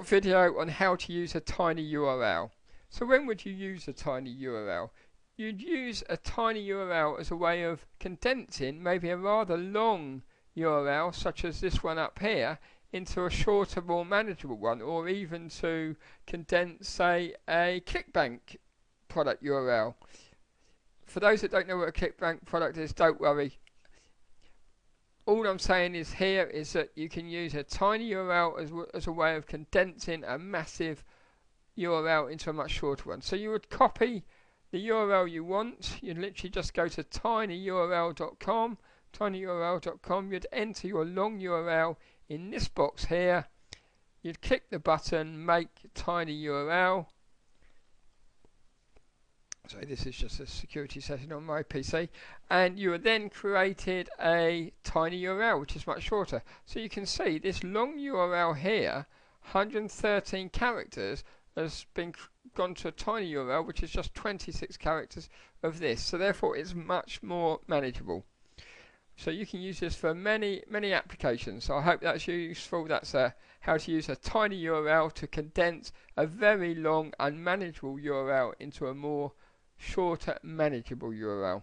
short video on how to use a tiny URL. So when would you use a tiny URL? You'd use a tiny URL as a way of condensing maybe a rather long URL, such as this one up here, into a shorter, more manageable one, or even to condense, say, a ClickBank product URL. For those that don't know what a ClickBank product is, don't worry. All I'm saying is here is that you can use a tiny URL as a way of condensing a massive URL into a much shorter one. So you would copy the URL you want. You'd literally just go to tinyurl.com, you'd enter your long URL in this box here. You'd click the button make tiny URL. So this is just a security setting on my PC, and you have then created a tiny URL which is much shorter. So you can see this long URL here, 113 characters, has been gone to a tiny URL which is just 26 characters of this. So therefore it's much more manageable. So you can use this for many applications. So I hope that's useful. That's how to use a tiny URL to condense a very long unmanageable URL into a more shorter manageable URL.